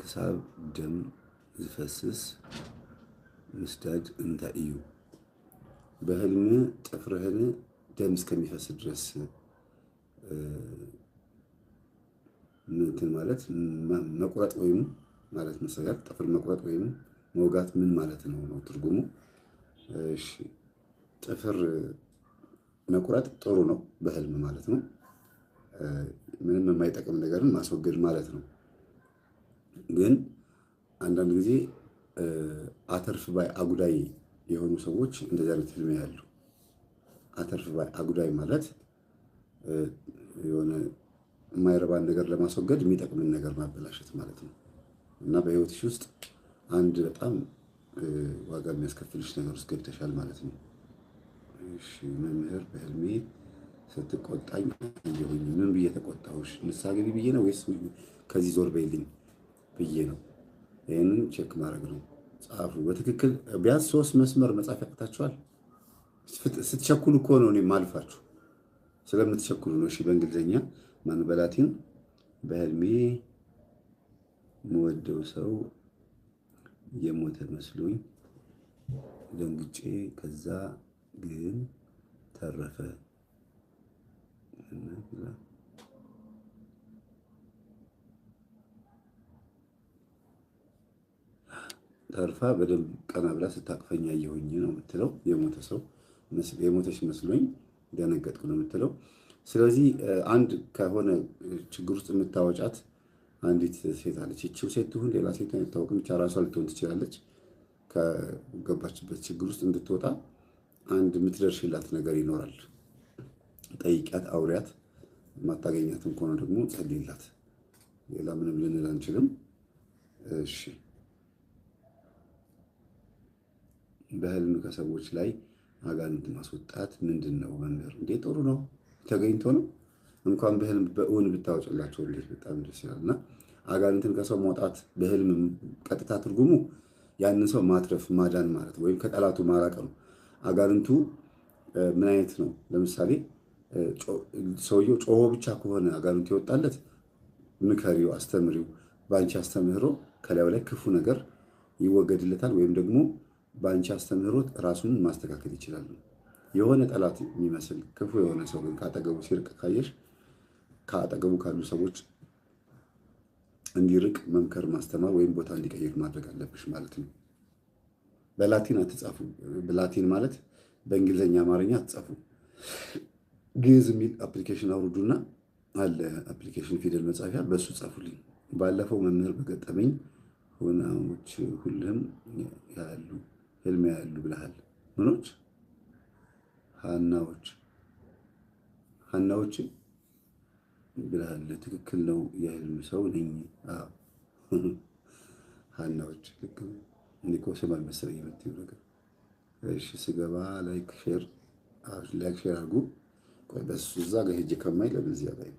ክሳብ ደም ዝፈስስ ምስዳድ እንታይ እዩ? በህልም ጥፍርህን ደም እስከሚፈስ ድረስ እንትን ማለት መቁረጥ ወይም ማለት መሰለህ ጥፍር መቁረጥ ወይም መውጋት ምን ማለት ነው ትርጉሙ? እሺ ጥፍር መቁረጥ ጥሩ ነው በህልም ማለት ነው። ምንም የማይጠቅም ነገርን ማስወገድ ማለት ነው። ግን አንዳንድ ጊዜ አተርፍ ባይ አጉዳይ የሆኑ ሰዎች እንደዚህ አይነት ህልም ያሉ። አተርፍ ባይ አጉዳይ ማለት የሆነ የማይረባን ነገር ለማስወገድ የሚጠቅምን ነገር ማበላሸት ማለት ነው። እና በህይወትሽ ውስጥ አንድ በጣም ዋጋ የሚያስከፍልሽ ነገር ውስጥ ገብተሻል ማለት ነው። እሺ መምህር በህልሜ ስትቆጣኝ አየሁኝ። ምን ብዬ ተቆጣሁሽ? ንስሐ ግቢ ብዬ ነው ወይስ ከዚህ ዞር በይልኝ ብዬ ነው? ይህንን ቼክ ማድረግ ነው። ጻፉ በትክክል ቢያንስ 3 መስመር መጻፍ ያቅታችኋል። ስትቸኩሉ እኮ ነው እኔም ማልፋችሁ ስለምትቸኩሉ ነው። እሺ በእንግሊዝኛ ማን በላቲን በህልሜ የምወደው ሰው የሞተ መስሎኝ ደንግጬ ከዛ ግን ተረፈ። ተርፋ በደንብ ቀና ብላ ስታቅፈኝ አየሁኝ ነው የምትለው። የሞተች መስሎኝ ደነገጥኩ ነው የምትለው። ስለዚህ አንድ ከሆነ ችግር ውስጥ የምታወጫት አንዲት ሴት አለች። ይቺው ሴት ትሁን ሌላ ሴት አይታወቅም፣ ብቻ ራሷ ልትሆን ትችላለች። ከገባችበት ችግር ውስጥ እንድትወጣ አንድ የምትደርሽላት ነገር ይኖራል። ጠይቂያት፣ አውሪያት። ማታገኛትም ከሆነ ደግሞ ጸልይላት። ሌላ ምንም ልንል አንችልም። እሺ በህልም ከሰዎች ላይ አጋንንት ማስወጣት ምንድን ነው መምህር? እንዴ ጥሩ ነው፣ ተገኝቶ ነው። እንኳን በህልም በእውን ብታወጭላቸው እንዴት በጣም ደስ ይላል። እና አጋንንትን ከሰው ማውጣት በህልም ቀጥታ ትርጉሙ ያንን ሰው ማትረፍ ማዳን ማለት ወይም ከጠላቱ ማራቅ ነው። አጋንንቱ ምን አይነት ነው? ለምሳሌ ሰውየው ጮሆ ብቻ ከሆነ አጋንንቱ ይወጣለት ምከሪው፣ አስተምሪው። በአንቺ አስተምህሮ ከላዩ ላይ ክፉ ነገር ይወገድለታል፣ ወይም ደግሞ በአንቺ አስተምህሮት ራሱን ማስተካከል ይችላል። የሆነ ጠላት የሚመስል ክፉ የሆነ ሰው ግን ከአጠገቡ ሲርቅ ካየሽ ከአጠገቡ ካሉ ሰዎች እንዲርቅ መምከር፣ ማስተማር ወይም ቦታ እንዲቀይር ማድረግ አለብሽ ማለት ነው። በላቲን አትጻፉ። በላቲን ማለት በእንግሊዝኛ አማርኛ አትጻፉ። ግዕዝ የሚል አፕሊኬሽን አውርዱና አለ አፕሊኬሽን ፊደል መጻፊያ፣ በእሱ ጻፉልኝ። ባለፈው መምህር በገጠመኝ ሁናዎች ሁሉም ያሉ ህልም ያሉ ብለሃል። ምኖች ሀናዎች ብለሃል። ትክክል ነው። የህልም ሰው ነኝ። ሀናዎች ልክ ነው። እኮ ስም አልመሰለኝ የምትይው ነገር። እሺ ስገባ ላይክ ሼር አድርጉ። ቆይ በሱ እዛ ጋር ሄጄ ከማይ ለምን እዚያ ላይ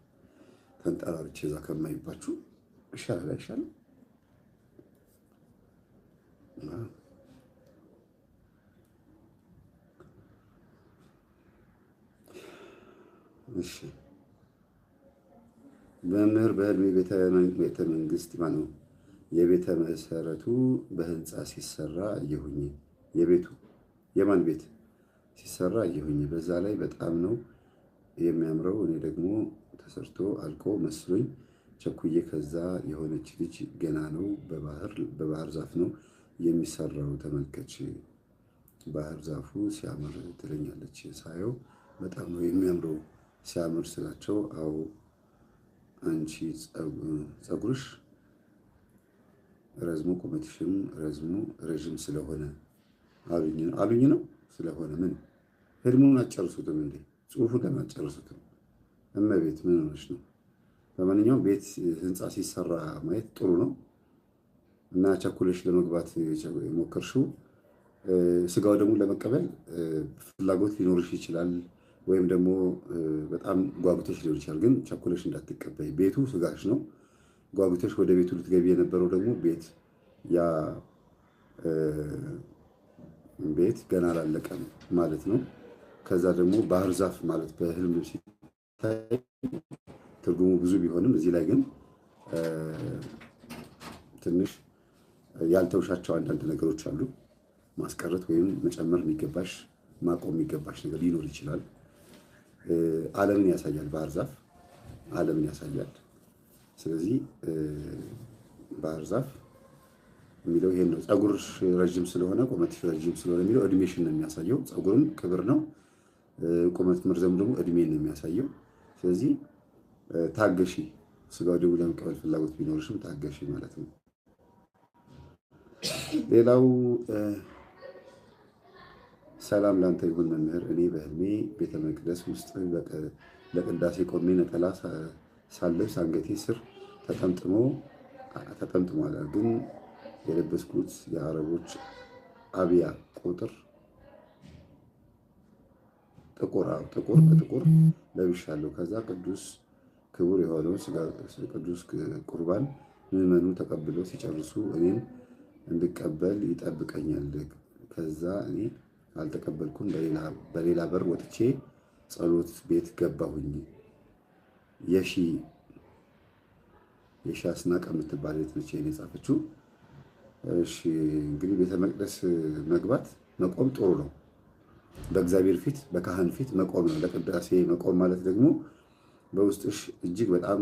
ተንጠራርቼ እዛ ከማይባችሁ ይሻላል አይሻልም? እሺ መምህር በህልሜ ቤተ መንግስት ማነው የቤተ መሰረቱ በህንፃ ሲሰራ አየሁኝ። የቤቱ የማን ቤት ሲሰራ አየሁኝ። በዛ ላይ በጣም ነው የሚያምረው። እኔ ደግሞ ተሰርቶ አልቆ መስሎኝ ቸኩዬ ከዛ የሆነች ልጅ ገና ነው በባህር ዛፍ ነው የሚሰራው ተመልከች፣ ባህር ዛፉ ሲያምር ትለኛለች። ሳየው በጣም ነው የሚያምረው። ሲያምር ስላቸው አዎ አንቺ ፀጉርሽ ረዝሞ ቁመትሽም ረዥም ስለሆነ አሉኝ ነው ስለሆነ ምን ህልሙን አጨርሱትም እንዴ? ጽሁፉን ለምን አጨርሱትም? እመቤት ምን ሆነሽ ነው? በማንኛውም ቤት ህንፃ ሲሰራ ማየት ጥሩ ነው እና ቸኩለሽ ለመግባት የሞከርሽው ስጋው ደግሞ ለመቀበል ፍላጎት ሊኖርሽ ይችላል፣ ወይም ደግሞ በጣም ጓጉተሽ ሊሆን ይችላል። ግን ቸኩለሽ እንዳትቀበይ። ቤቱ ስጋሽ ነው። ጓጉተሽ ወደ ቤቱ ልትገቢ የነበረው ደግሞ ቤት ገና አላለቀም ማለት ነው። ከዛ ደግሞ ባህር ዛፍ ማለት በህልም ሲታይ ትርጉሙ ብዙ ቢሆንም እዚህ ላይ ግን ትንሽ ያልተውሻቸው አንዳንድ ነገሮች አሉ። ማስቀረት ወይም መጨመር የሚገባሽ ማቆም የሚገባሽ ነገር ሊኖር ይችላል። ዓለምን ያሳያል። ባህር ዛፍ ዓለምን ያሳያል። ስለዚህ ባህር ዛፍ የሚለው ይሄን ነው። ፀጉርሽ ረጅም ስለሆነ ቁመትሽ ረጅም ስለሆነ የሚለው እድሜሽን ነው የሚያሳየው። ፀጉርም ክብር ነው፣ ቁመት መርዘሙ ደግሞ እድሜን ነው የሚያሳየው። ስለዚህ ታገሺ፣ ስጋው ደግሞ ለመቀበል ፍላጎት ቢኖርሽም ታገሺ ማለት ነው። ሌላው ሰላም ላንተ ይሁን መምህር፣ እኔ በህልሜ ቤተ መቅደስ ውስጥ ለቅዳሴ ቆሜ ነጠላ ሳለብስ አንገቴ ስር ተጠምጥሟል። ግን የለበስኩት የአረቦች አብያ ቁጥር ጥቁር ለብሻለሁ። ከዛ ቅዱስ ክቡር የሆነው ቅዱስ ቁርባን ምዕመኑ ተቀብለው ሲጨርሱ እኔን እንድቀበል ይጠብቀኛል። ከዛ እኔ አልተቀበልኩም። በሌላ በር ወጥቼ ጸሎት ቤት ገባሁኝ። የሺ አስናቀ የምትባል ቤት ነች የጻፈችው። እሺ እንግዲህ ቤተ መቅደስ መግባት መቆም ጥሩ ነው። በእግዚአብሔር ፊት በካህን ፊት መቆም ነው። ለቅዳሴ መቆም ማለት ደግሞ በውስጥሽ እጅግ በጣም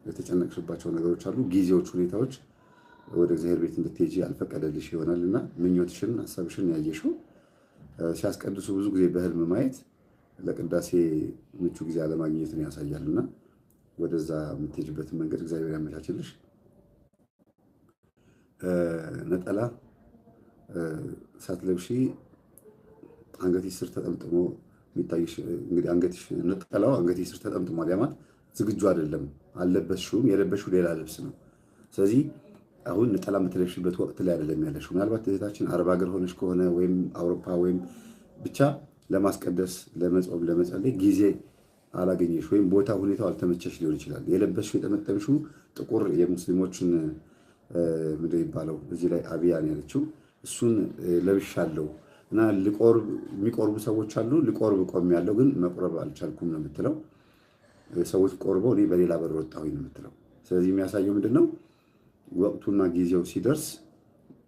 የተጨነቅሽባቸው ነገሮች አሉ፣ ጊዜዎች፣ ሁኔታዎች ወደ እግዚአብሔር ቤት እንድትሄጂ አልፈቀደልሽ ይሆናል እና ምኞትሽን ሀሳብሽን ያየሽው ሲያስቀድሱ ብዙ ጊዜ በህልም ማየት ለቅዳሴ ምቹ ጊዜ አለማግኘትን ያሳያል እና ወደዛ የምትሄጅበትን መንገድ እግዚአብሔር ያመቻችልሽ። ነጠላ ሳትለብሺ አንገትሽ ስር ተጠምጥሞ የሚታይሽ እንግዲህ ነጠላው አንገትሽ ስር ተጠምጥሟል። ያማት ዝግጁ አይደለም፣ አልለበስሽውም። የለበስሽው ሌላ ልብስ ነው። ስለዚህ አሁን ነጠላ የምትለብሽበት ወቅት ላይ አይደለም ያለሽው። ምናልባት እህታችን አረብ ሀገር ሆነሽ ከሆነ ወይም አውሮፓ ወይም ብቻ ለማስቀደስ ለመጾም ለመጸለይ ጊዜ አላገኘሽ ወይም ቦታ ሁኔታው አልተመቸሽ ሊሆን ይችላል። የለበስሽው የጠመጠምሽው ጥቁር የሙስሊሞችን ምንድን ይባለው እዚህ ላይ አብያን ያለችው እሱን ለብሻለሁ እና የሚቆርቡ ሰዎች አሉ። ልቆርብ ቆም ያለው ግን መቁረብ አልቻልኩም ነው የምትለው። ሰዎች ቆርበው እኔ በሌላ በር ወጣሁኝ ነው የምትለው። ስለዚህ የሚያሳየው ምንድን ነው? ወቅቱና ጊዜው ሲደርስ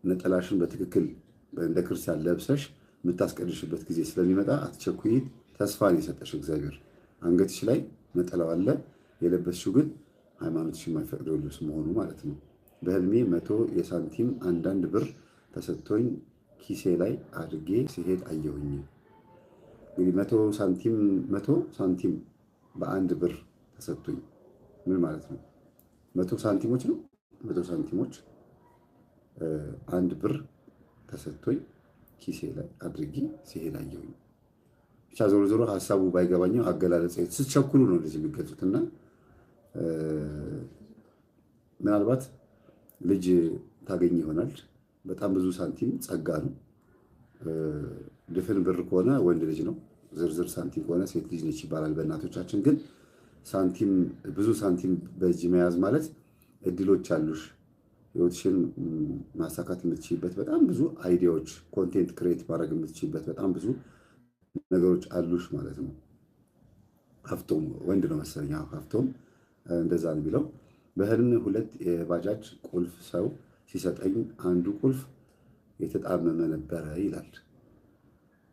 ነጠላሽን በትክክል እንደ ክርስቲያን ለብሰሽ የምታስቀድሽበት ጊዜ ስለሚመጣ አትቸኩይ። ተስፋን የሰጠሽ እግዚአብሔር አንገትሽ ላይ ነጠላው አለ። የለበስሽው ግን ሃይማኖትሽ የማይፈቅደው ልብስ መሆኑ ማለት ነው። በህልሜ 100 የሳንቲም አንዳንድ ብር ተሰጥቶኝ ኪሴ ላይ አድርጌ ሲሄድ አየሁኝ። እንግዲህ 100 ሳንቲም በአንድ ብር ተሰጥቶኝ ምን ማለት ነው? 100 ሳንቲሞች ነው። 100 ሳንቲሞች አንድ ብር ተሰጥቶኝ ኪሴ ላይ አድርጌ ሲሄድ አየሁኝ። ብቻ ዞሮ ዞሮ ሀሳቡ ባይገባኝም አገላለጽ ስትቸኩሉ ነው እንደዚህ የሚገልጹት እና ምናልባት ልጅ ታገኝ ይሆናል። በጣም ብዙ ሳንቲም ጸጋ ነው። ድፍን ብር ከሆነ ወንድ ልጅ ነው። ዝርዝር ሳንቲም ከሆነ ሴት ልጅ ነች ይባላል በእናቶቻችን። ግን ሳንቲም ብዙ ሳንቲም በእጅ መያዝ ማለት እድሎች አሉሽ። ህይወትሽን ማሳካት የምትችይበት በጣም ብዙ አይዲያዎች፣ ኮንቴንት ክሬት ማድረግ የምትችይበት በጣም ብዙ ነገሮች አሉሽ ማለት ነው። ሀብቶም ወንድ ነው መሰለኝ። ሀብቶም እንደዛ ነው የሚለው። በህልም 2 የባጃጅ ቁልፍ ሰው ሲሰጠኝ አንዱ ቁልፍ የተጣመመ ነበረ ይላል።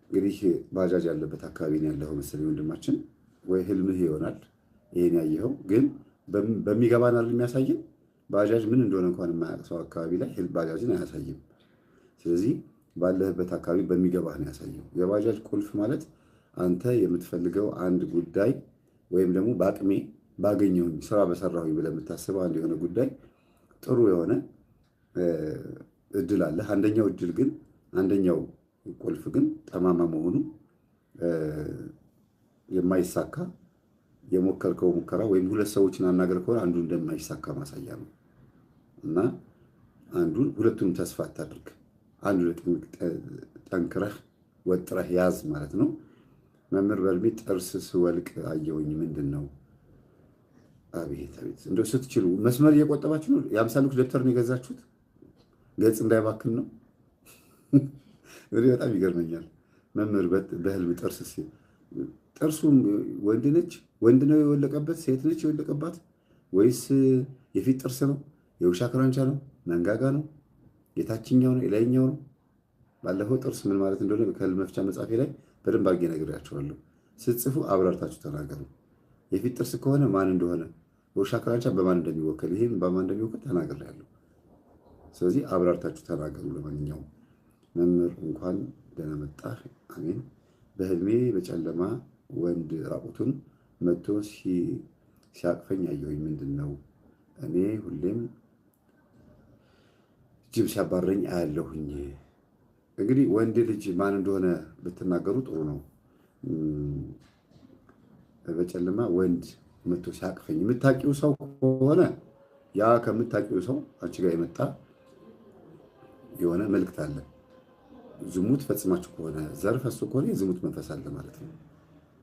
እንግዲህ ባጃጅ ያለበት አካባቢ ነው ያለው መሰለኝ ወንድማችን፣ ወይ ህልምህ ይሆናል ይሄን ያየኸው። ግን በሚገባን አይደል የሚያሳየን። ባጃጅ ምን እንደሆነ እንኳን የማያውቅ ሰው አካባቢ ላይ ባጃጅን አያሳይም። ስለዚህ ባለህበት አካባቢ በሚገባህ ነው ያሳየው። የባጃጅ ቁልፍ ማለት አንተ የምትፈልገው አንድ ጉዳይ ወይም ደግሞ በአቅሜ ባገኘሁኝ ስራ በሰራሁኝ ብለህ የምታስበው አንድ የሆነ ጉዳይ ጥሩ የሆነ እድል አለ። አንደኛው ቁልፍ ግን ጠማማ መሆኑ የማይሳካ የሞከርከው ሙከራ ወይም 2 ሰዎችን አናገር ከሆነ አንዱ እንደማይሳካ ማሳያ ነው እና ሁለቱንም ተስፋ አታድርግ። አንዱ ጠንክረህ ወጥረህ ያዝ ማለት ነው። መምህር በልቤ ጥርስ ስወልቅ አየሁኝ። ምንድን ነው? አቤት አቤት! እንደው ስትችሉ መስመር እየቆጠባችሁ ነው። የ50 ደብተር ነው የገዛችሁት? ገጽ እንዳይባክን ነው። በጣም ይገርመኛል። መምህር በህልም ጥርሱም ወንድ ነው የወለቀበት? ሴት ነች የወለቀባት? ወይስ የፊት ጥርስ ነው? የውሻ ክራንቻ ነው? መንጋጋ ነው? የታችኛው ነው? የላይኛው ነው? ባለፈው ጥርስ ምን ማለት እንደሆነ ከህልም መፍቻ መጽሐፌ ላይ በደንብ አድርጌ ነግሬያቸዋለሁ። ስትጽፉ አብራርታችሁ ተናገሩ። የፊት ጥርስ ከሆነ ማን እንደሆነ፣ የውሻ ክራንቻ በማን እንደሚወከል፣ ይህም በማን እንደሚወከል ተናግሬያለሁ። ስለዚህ አብራርታችሁ ተናገሩ። ለማንኛውም መምህር እንኳን ደህና መጣህ። አሜን። በህልሜ በጨለማ ወንድ ራቁቱን መጥቶ ሲያቅፈኝ አየሁኝ። ምንድን ነው? እኔ ሁሌም ጅብ ሲያባረኝ አያለሁኝ። እንግዲህ ወንድ ልጅ ማን እንደሆነ ብትናገሩ ጥሩ ነው። በጨለማ ወንድ መጥቶ ሲያቅፈኝ የምታውቂው ሰው ከሆነ ያ ከምታውቂው ሰው አንቺ ጋር የመጣ የሆነ መልእክት አለ። ዝሙት ፈጽማችሁ ከሆነ ዘር ፈሶ ከሆነ የዝሙት መንፈስ አለ ማለት ነው።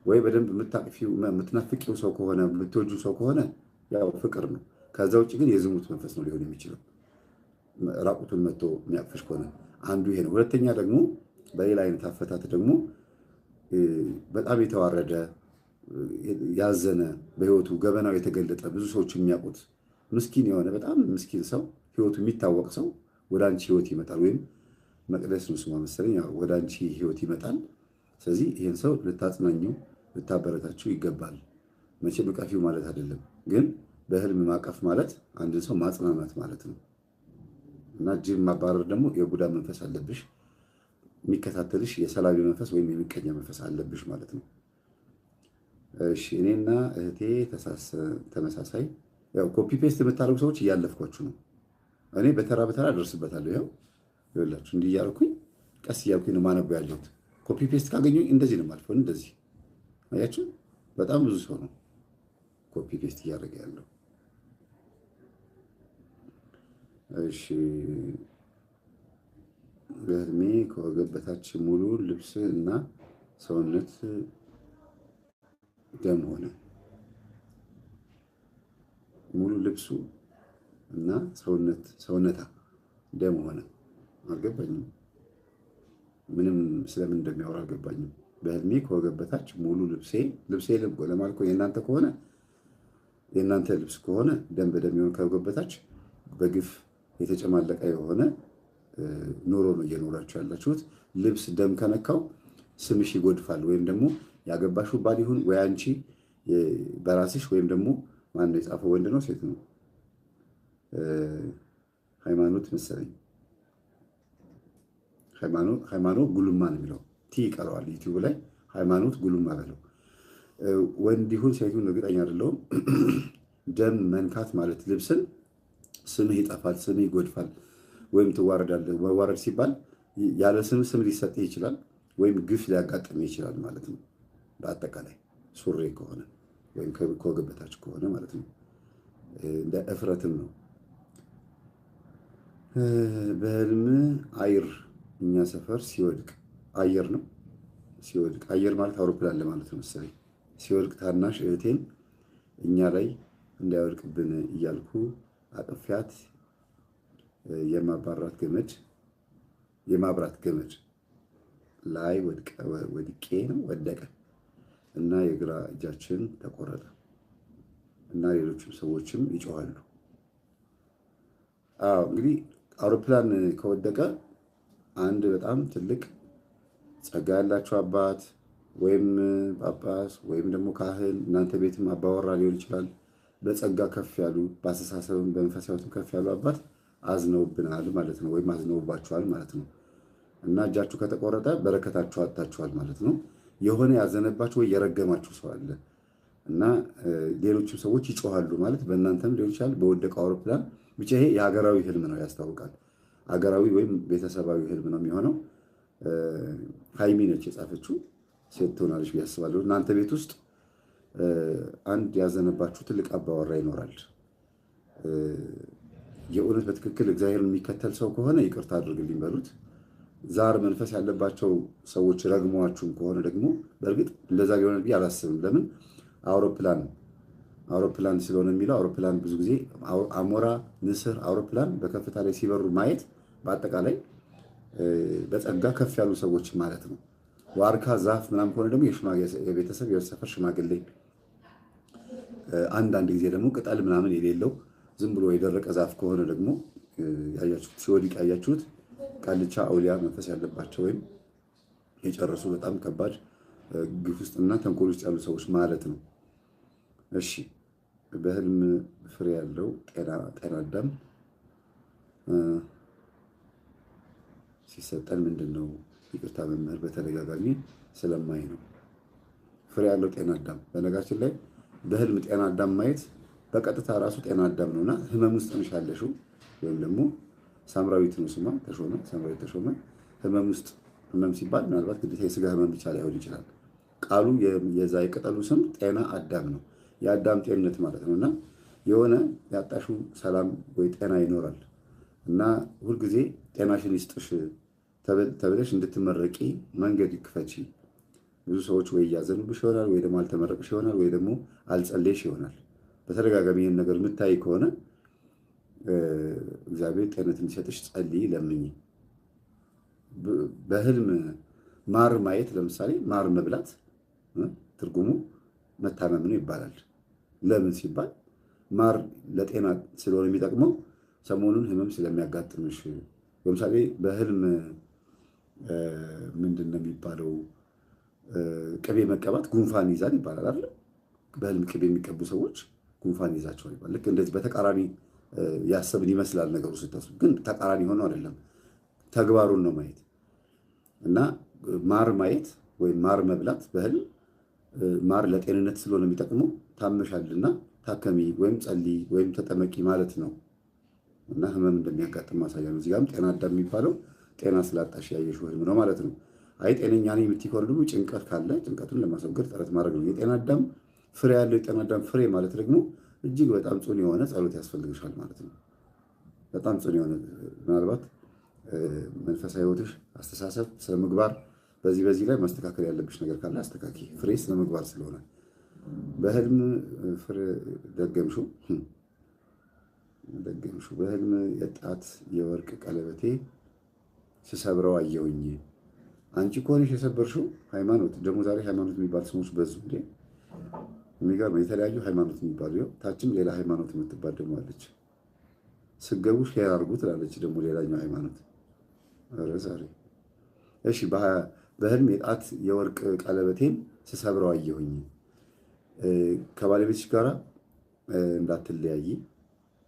ወይ በደንብ የምትናፍቂው ሰው ከሆነ የምትወጁ ሰው ከሆነ ያው ፍቅር ነው። ከዛ ውጭ ግን የዝሙት መንፈስ ነው ሊሆን የሚችለው ራቁቱን መጥቶ የሚያቅፍሽ ከሆነ አንዱ ይሄ ነው። ሁለተኛ ደግሞ በሌላ አይነት አፈታት ደግሞ በጣም የተዋረደ ያዘነ በህይወቱ ገበናው የተገለጠ ብዙ ሰዎች የሚያውቁት ምስኪን የሆነ በጣም ምስኪን ሰው ህይወቱ የሚታወቅ ሰው ወደ አንቺ ህይወት ይመጣል። ወይም መቅደስ ነው ስሟ መሰለኝ፣ ወደ አንቺ ህይወት ይመጣል። ስለዚህ ይህን ሰው ልታጽናኙ ልታበረታችሁ ይገባል። መቼም እቀፊው ማለት አይደለም፣ ግን በህልም ማቀፍ ማለት አንድን ሰው ማጽናናት ማለት ነው። እና ጅብ ማባረር ደግሞ የቡዳ መንፈስ አለብሽ፣ የሚከታተልሽ የሰላቢ መንፈስ ወይም የሚቀኛ መንፈስ አለብሽ ማለት ነው። እሺ፣ እኔና እህቴ ተመሳሳይ ያው ኮፒ ፔስት የምታደርጉ ሰዎች እያለፍኳችሁ ነው። እኔ በተራ በተራ ደርስበታለሁ። ያው ይኸውላችሁ እንዲህ እያልኩኝ ቀስ እያልኩኝ ነው ማነበው ያለሁት። ኮፒ ፔስት ካገኘሁኝ እንደዚህ ነው የማልፈው። እንደዚህ አያችሁ፣ በጣም ብዙ ሰው ነው ኮፒ ፔስት እያደረገ ያለው። እሺ፣ በህልሜ ከወገብ በታች ሙሉ ልብስ እና ሰውነት ደም ሆነ። ሙሉ ልብሱ እና ሰውነታ ደም ሆነ። አልገባኝም። ምንም ስለምን እንደሚያወራ አልገባኝም። በህልሜ ከወገብ በታች ሙሉ ልብሴ ለማልኮ የእናንተ ከሆነ የእናንተ ልብስ ከሆነ ደም በደም የሆነ ከወገብ በታች በግፍ የተጨማለቀ የሆነ ኑሮ ነው እየኖራችሁ ያላችሁት። ልብስ ደም ከነካው ስምሽ ይጎድፋል። ወይም ደግሞ ያገባሽው ባል ይሁን ወይ አንቺ በራስሽ ወይም ደግሞ ማን ነው የጻፈው? ወንድ ነው ሴት ነው? ሃይማኖት መሰለኝ። ሃይማኖት ጉልማ ነው የሚለው ቲ ይቀረዋል ዩቲዩብ ላይ ሃይማኖት ጉልማ በለው። ወንድ ይሁን ሴት ይሁን እርግጠኛ አይደለሁም። ደም መንካት ማለት ልብስን ስምህ ይጠፋል፣ ስምህ ይጎድፋል፣ ወይም ትዋረዳለህ። መዋረድ ሲባል ያለ ስም ሊሰጥህ ይችላል፣ ወይም ግፍ ሊያጋጥም ይችላል ማለት ነው። በአጠቃላይ ሱሪ ከሆነ ወይም ከወገብ በታች ከሆነ ማለት ነው። እንደ እፍረትም ነው። በህልም አየር እኛ ሰፈር ሲወድቅ አየር ነው ሲወድቅ አየር ማለት አውሮፕላን ለማለት ነው መሰለኝ። ሲወድቅ ታናሽ እህቴን እኛ ላይ እንዳይወድቅብን እያልኩ አቅፊያት የማብራት ገመድ ላይ ወደቀ እና የግራ እጃችን ተቆረጠ እና ሌሎችም ሰዎችም ይጮሃሉ። እንግዲህ አውሮፕላን ከወደቀ አንድ በጣም ትልቅ ጸጋ ያላቸው አባት ወይም ጳጳስ ወይም ደግሞ ካህን፣ እናንተ ቤትም አባወራ ሊሆን ይችላል። በጸጋ ከፍ ያሉ በአስተሳሰብም በመንፈሳዊም ከፍ ያሉ አባት አዝነውብናል ማለት ነው፣ ወይም አዝነውባችኋል ማለት ነው። እና እጃችሁ ከተቆረጠ በረከታችሁ አጥታችኋል ማለት ነው። የሆነ ያዘነባችሁ ወይ የረገማችሁ ሰው አለ እና ሌሎችም ሰዎች ይጮሃሉ ማለት በእናንተም ሊሆን ይችላል፣ በወደቀው አውሮፕላን ብቻ። ይሄ የሀገራዊ ህልም ነው ያስታውቃል። ሀገራዊ ወይም ቤተሰባዊ ህልም ነው የሚሆነው። ሀይሚ ነች የጻፈችው፣ ሴት ትሆናለች ብዬ አስባለሁ። እናንተ ቤት ውስጥ አንድ ያዘነባችሁ ትልቅ አባወራ ይኖራል። የእውነት በትክክል እግዚአብሔርን የሚከተል ሰው ከሆነ ይቅርታ አድርግልኝ በሉት። ዛር መንፈስ ያለባቸው ሰዎች ረግሟችሁም ከሆነ ደግሞ በእርግጥ እንደዛ ሊሆን ብዬ አላስብም። ለምን አውሮፕላን ስለሆነ የሚለው አውሮፕላን ብዙ ጊዜ አሞራ፣ ንስር፣ አውሮፕላን በከፍታ ላይ ሲበሩ ማየት በአጠቃላይ በጸጋ ከፍ ያሉ ሰዎች ማለት ነው። ዋርካ፣ ዛፍ ምናምን ከሆነ ደግሞ የቤተሰብ የሰፈር ሽማግሌ፣ አንዳንድ ጊዜ ደግሞ ቅጠል ምናምን የሌለው ዝም ብሎ የደረቀ ዛፍ ከሆነ ደግሞ ያያችሁት ሲወድቅ ያያችሁት ቃልቻ አውሊያ መንፈስ ያለባቸው ወይም የጨረሱ በጣም ከባድ ግፍ ውስጥና ተንኮል ውስጥ ያሉ ሰዎች ማለት ነው። እሺ በህልም ፍሬ ያለው ጤና አዳም ሲሰጠን ምንድን ነው? ይቅርታ መምህር በተደጋጋሚ ስለማይ ነው። ፍሬ ያለው ጤና አዳም በነገራችን ላይ በህልም ጤና አዳም ማየት በቀጥታ ራሱ ጤና አዳም ነውና ህመም ውስጥ ነሽ ያለሽው ወይም ደግሞ ሳምራዊት ነው ስሟ ተሾመ፣ ሳምራዊት ተሾመ ህመም ውስጥ ህመም ሲባል ምናልባት ግዴታ የስጋ ህመም ብቻ ላይሆን ይችላል። ቃሉ የዛ የቅጠሉ ስም ጤና አዳም ነው። የአዳም ጤንነት ማለት ነው። እና የሆነ ያጣሹ ሰላም ወይ ጤና ይኖራል እና ሁልጊዜ ጤናሽን ይስጥሽ ተብለሽ እንድትመረቂ መንገድ ይክፈቺ። ብዙ ሰዎች ወይ እያዘኑብሽ ይሆናል፣ ወይ ደግሞ አልተመረቅሽ ይሆናል፣ ወይ ደግሞ አልጸለይሽ ይሆናል። በተደጋጋሚ ይህን ነገር የምታይ ከሆነ እግዚአብሔር ጤነት እንዲሰጥሽ ጸልይ፣ ለምኝ። በህልም ማር ማየት ለምሳሌ ማር መብላት ትርጉሙ መታመም ነው ይባላል። ለምን ሲባል ማር ለጤና ስለሆነ የሚጠቅመው ሰሞኑን ህመም ስለሚያጋጥምሽ። ለምሳሌ በህልም ምንድን ነው የሚባለው? ቅቤ መቀባት ጉንፋን ይዛል ይባላል አይደል? በህልም ቅቤ የሚቀቡ ሰዎች ጉንፋን ይዛቸዋል ይባላል። ልክ እንደዚህ በተቃራኒ ያሰብን ይመስላል ነገሩ ስታስቡ፣ ግን ተቃራኒ ሆኖ አይደለም። ተግባሩን ነው ማየት እና ማር ማየት ወይም ማር መብላት በህልም ማር ለጤንነት ስለሆነ የሚጠቅመው ታመሻልና ታከሚ ወይም ጸልይ ወይም ተጠመቂ ማለት ነው። እና ህመም እንደሚያጋጥም ማሳያ ነው። እዚጋም ጤና አዳም የሚባለው ጤና ስላጣሽ ያየሽው ህልም ነው ማለት ነው። አይ ጤነኛ ነኝ የምትይ ከሆነ ደግሞ ጭንቀት ካለ ጭንቀቱን ለማስወገድ ጥረት ማድረግ ነው። የጤና አዳም ፍሬ ያለው የጤና አዳም ፍሬ ማለት ደግሞ እጅግ በጣም ጽኑ የሆነ ጸሎት ያስፈልግሻል ማለት ነው። በጣም ጽኑ የሆነ ምናልባት መንፈሳዊ ህይወትሽ፣ አስተሳሰብ፣ ስነ ምግባር በዚህ ላይ ማስተካከል ያለብሽ ነገር ካለ አስተካኪ። ፍሬ ስነ ምግባር ስለሆነ በህልም ፍሬ ደገምሹ በህልም የጣት የወርቅ ቀለበቴ ስሰብረው አየሁኝ። አንቺ ከሆነሽ የሰበርሽው ሃይማኖት ደግሞ ዛሬ ሃይማኖት የሚባል ስሞች በዙ እንዴ! የሚገርም የተለያዩ ሃይማኖት የሚባሉ ይኸው ታችም ሌላ ሃይማኖት የምትባል ደግሞ አለች። ስገቡ ሼር አድርጉ ትላለች ደግሞ ሌላኛው ሃይማኖት። ኧረ ዛሬ እሺ በህልም የጣት የወርቅ ቀለበቴን ስሰብረው አየሁኝ። ከባለቤትሽ ጋር እንዳትለያይ፣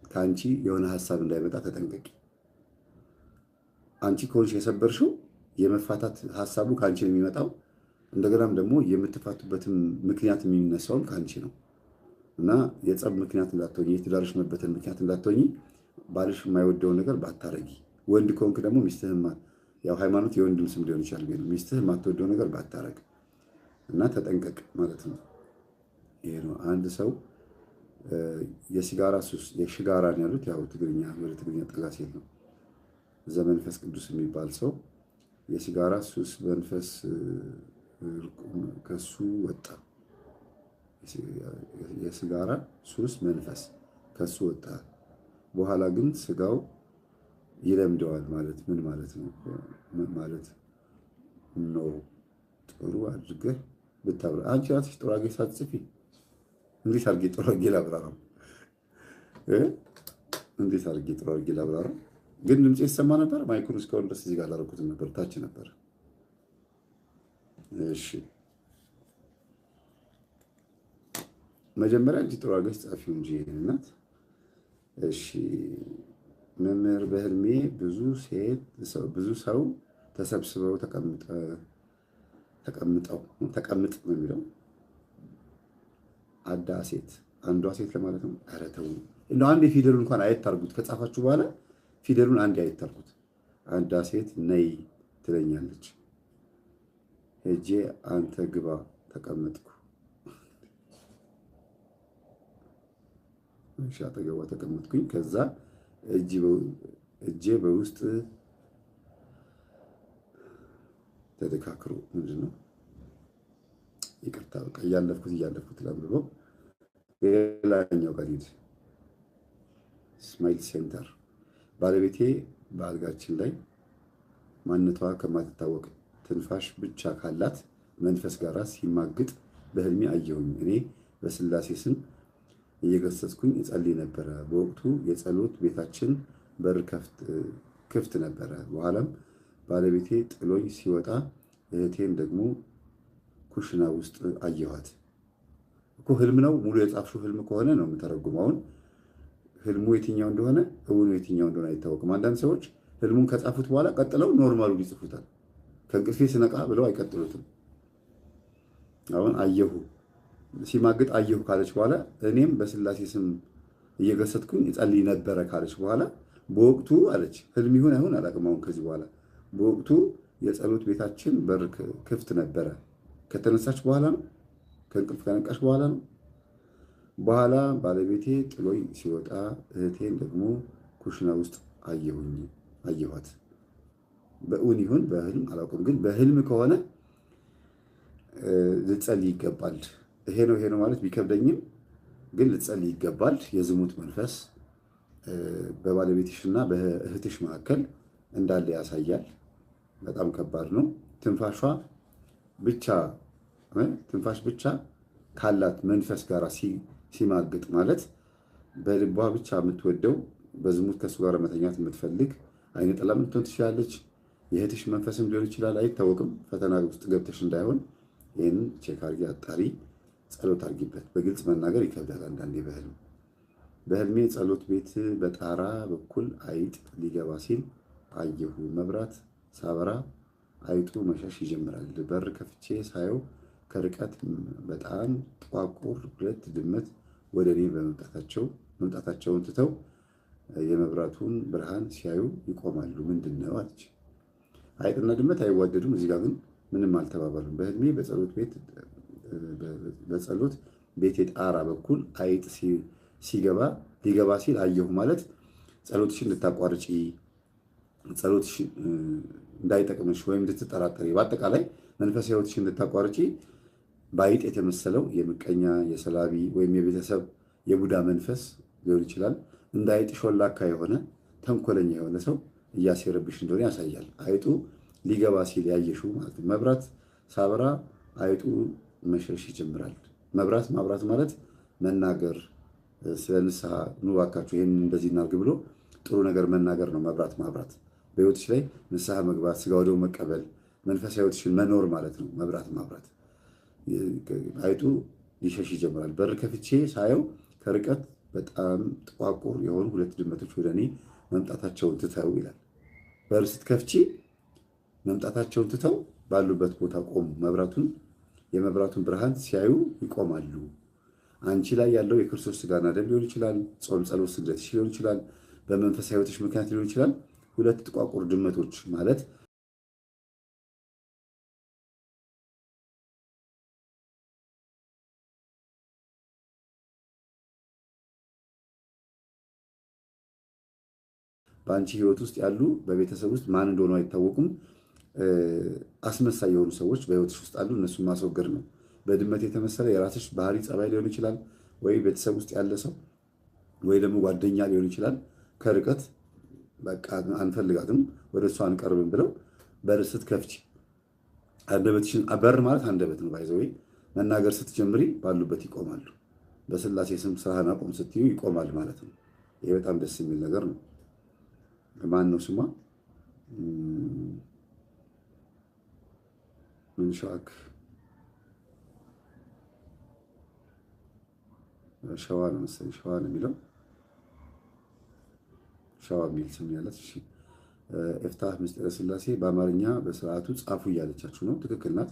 ከአንቺ የሆነ ሀሳብ እንዳይመጣ ተጠንቀቂ። አንቺ ከሆንሽ የሰበርሽው የመፋታት ሀሳቡ ከአንቺ ነው የሚመጣው። እንደገናም ደግሞ የምትፋቱበትም ምክንያት የሚነሳውም ከአንቺ ነው እና የጸብ ምክንያት እንዳትሆኚ፣ የትዳርሽ መበተን ምክንያት እንዳትሆኚ ባልሽ የማይወደውን ነገር ባታረጊ። ወንድ ከሆንክ ደግሞ ሚስትህማ ያው ሃይማኖት የወንድም ስም ሊሆን ይችላል፣ ግን ሚስትህ የማትወደው ነገር ባታረግ እና ተጠንቀቅ ማለት ነው። ይሄ ነው። አንድ ሰው የሲጋራ ሱስ የሽጋራ ነው ያሉት፣ ያው ትግርኛ ወደ ትግርኛ ጠጋ ሲል ነው። ዘመንፈስ ቅዱስ የሚባል ሰው የሲጋራ ሱስ መንፈስ ከሱ ወጣ። የሲጋራ ሱስ መንፈስ ከሱ ወጣ። በኋላ ግን ስጋው ይለምደዋል ማለት ምን ማለት ነው? ማለት ነው ጥሩ አድርገህ ብታብራ። አንቺ ራስሽ ጥሩ አድርገሽ ሳትጽፊ እንዴት አድርጌ ጥሩ አድርጌ ላብራራው? እንዴት አድርጌ ጥሩ አድርጌ ላብራራው? ግን ድምጼ ይሰማ ነበር። ማይኩን እስካሁን ድረስ እዚህ ጋር አላደረኩትም ነበር፣ ታች ነበር። እሺ መጀመሪያ እንጂ ጥሩ አድርገሽ ጻፊው እንጂ እናት። እሺ መምህር በህልሜ ብዙ ሰው ተሰብስበው ተቀምጥ ነው የሚለው። አንዷ ሴት ለማለት ነው። ኧረ ተው እንደው አንድ ፊደሉን እንኳን አየት አድርጉት። ከጻፋችሁ በኋላ ፊደሉን አንድ አየት አድርጉት። አንዷ ሴት ነይ ትለኛለች። ሄጄ አንተ ግባ ተቀመጥኩ። እሺ አጠገቧ ተቀመጥኩኝ። ከዛ እጄ በውስጥ ተደካክሮ ምንድን ነው? ይቅርታ በቃ እያለፍኩት ላምብበው። ሌላኛው ጋር ሂድ። ስማይል ሴንተር ባለቤቴ በአልጋችን ላይ ማንነቷ ከማትታወቅ ትንፋሽ ብቻ ካላት መንፈስ ጋር ሲማግጥ በህልሜ አየሁኝ። እኔ በስላሴ ስም እየገሰጽኩኝ እጸልይ ነበረ። በወቅቱ የጸሎት ቤታችን በር ክፍት ነበረ። በኋላም ባለቤቴ ጥሎኝ ሲወጣ እህቴን ደግሞ ኩሽና ውስጥ አየኋት። እኮ ህልም ነው ሙሉ የጻፍሽው ህልም ከሆነ ነው የምተረጉመው። አሁን ህልሙ የትኛው እንደሆነ እውኑ የትኛው እንደሆነ አይታወቅም። አንዳንድ ሰዎች ህልሙን ከጻፉት በኋላ ቀጥለው ኖርማሉ ይጽፉታል። ከእንቅልፌ ስነቃ ብለው አይቀጥሉትም። አሁን አየሁ ሲማግጥ አየሁ ካለች በኋላ እኔም በስላሴ ስም እየገሰጥኩኝ እጸልይ ነበረ ካለች በኋላ በወቅቱ አለች። ህልም ይሁን አይሁን አላውቅም። አሁን ከዚህ በኋላ በወቅቱ የጸሎት ቤታችን በር ክፍት ነበረ። ከተነሳች በኋላ ነው? ከእንቅልፍ ከነቃች በኋላ ነው? በኋላ ባለቤቴ ጥሎኝ ሲወጣ እህቴን ደግሞ ኩሽና ውስጥ አየኋት። በእውን ይሁን በህልም አላውቅም፣ ግን በህልም ከሆነ ልትጸልይ ይገባል። ይሄ ነው ማለት ቢከብደኝም ግን ልትጸልይ ይገባል። የዝሙት መንፈስ በባለቤትሽና በእህትሽ መካከል እንዳለ ያሳያል። በጣም ከባድ ነው። ትንፋሽ ብቻ ካላት መንፈስ ጋር ሲማግጥ ማለት በልቧ ብቻ የምትወደው በዝሙት ከእሱ ጋር መተኛት የምትፈልግ አይነ ጥላ የምትሆን ትችላለች። የእህትሽ መንፈስም ሊሆን ይችላል፣ አይታወቅም። ፈተና ውስጥ ገብተሽ እንዳይሆን ይህንን ቼክ አድርጊ፣ አጣሪ፣ ጸሎት አድርጊበት። በግልጽ መናገር ይከብዳል አንዳንዴ። በህልሜ ጸሎት ቤት በጣራ በኩል አይጥ ሊገባ ሲል አየሁ። መብራት ሳበራ አይጡ መሸሽ ይጀምራል። በር ከፍቼ ሳየው ከርቀት በጣም ጥቋቁር 2 ድመት ወደ እኔ መምጣታቸውን ትተው የመብራቱን ብርሃን ሲያዩ ይቆማሉ። ምንድን ነው አለች። አይጥና ድመት አይዋደዱም። እዚህ ጋር ግን ምንም አልተባባሉም። በህልሜ በጸሎት ቤት የጣራ በኩል አይጥ ሊገባ ሲል አየሁ ማለት ጸሎትሽን እንድታቋርጪ፣ ጸሎትሽ እንዳይጠቅምሽ ወይም እንድትጠራጠሪ፣ በአጠቃላይ መንፈሳዊ ህይወትሽን እንድታቋርጪ በአይጥ የተመሰለው የምቀኛ የሰላቢ ወይም የቤተሰብ የቡዳ መንፈስ ሊሆን ይችላል። እንደ አይጥ ሾላካ የሆነ ተንኮለኛ የሆነ ሰው እያሴረብሽ እንደሆነ ያሳያል። አይጡ ሊገባ ሲል ያየሽው ማለት ነው። መብራት ሳበራ አይጡ መሸሽ ይጀምራል። መብራት ማብራት ማለት መናገር፣ ስለ ንስሐ ኑ እባካችሁ ይህን እንደዚህ እናድርግ ብሎ ጥሩ ነገር መናገር ነው። መብራት ማብራት በህይወትሽ ላይ ንስሐ መግባት፣ ስጋ ወደሙ መቀበል፣ መንፈሳዊ ህይወትሽን መኖር ማለት ነው። መብራት ማብራት። አይጡ ሊሸሽ ይጀምራል። በር ከፍቼ ሳየው ከርቀት በጣም ጥቋቁር የሆኑ 2 ድመቶች ወደ እኔ መምጣታቸውን ትተው ይላል። በር ስትከፍቺ መምጣታቸውን ትተው ባሉበት ቦታ ቆሙ። የመብራቱን ብርሃን ሲያዩ ይቆማሉ። አንቺ ላይ ያለው የክርስቶስ ስጋና ደም ሊሆን ይችላል። ጾም፣ ጸሎት፣ ስግደትሽ ሊሆን ይችላል። በመንፈሳዊ ህይወትሽ ምክንያት ሊሆን ይችላል። 2 ጥቋቁር ድመቶች ማለት በአንቺ ህይወት ውስጥ ያሉ በቤተሰብ ውስጥ ማን እንደሆኑ አይታወቁም። አስመሳይ የሆኑ ሰዎች በህይወትሽ ውስጥ አሉ። እነሱን ማስወገድ ነው። በድመት የተመሰለ የራስሽ ባህሪ ጸባይ ሊሆን ይችላል፣ ወይ ቤተሰብ ውስጥ ያለ ሰው ወይ ደግሞ ጓደኛ ሊሆን ይችላል። ከርቀት በቃ አንፈልጋትም፣ ወደ እሷ አንቀርብም ብለው በር ስትከፍቺ አንደበትሽን፣ በር ማለት አንደበት ነው ባይዘው፣ መናገር ስትጀምሪ ባሉበት ይቆማሉ። በስላሴ ስም ስራህን አቁም ስትዩ ይቆማል ማለት ነው። ይሄ በጣም ደስ የሚል ነገር ነው። ማን ነው ስሟ? ምንሻክ ሸዋ ነው መሰለኝ። ሸዋ ነው የሚለው፣ ሸዋ የሚል ስም ያለት። እሺ ኤፍታህ ምስጢረ ስላሴ በአማርኛ በስርዓቱ ጻፉ እያለቻችሁ ነው። ትክክል ናት።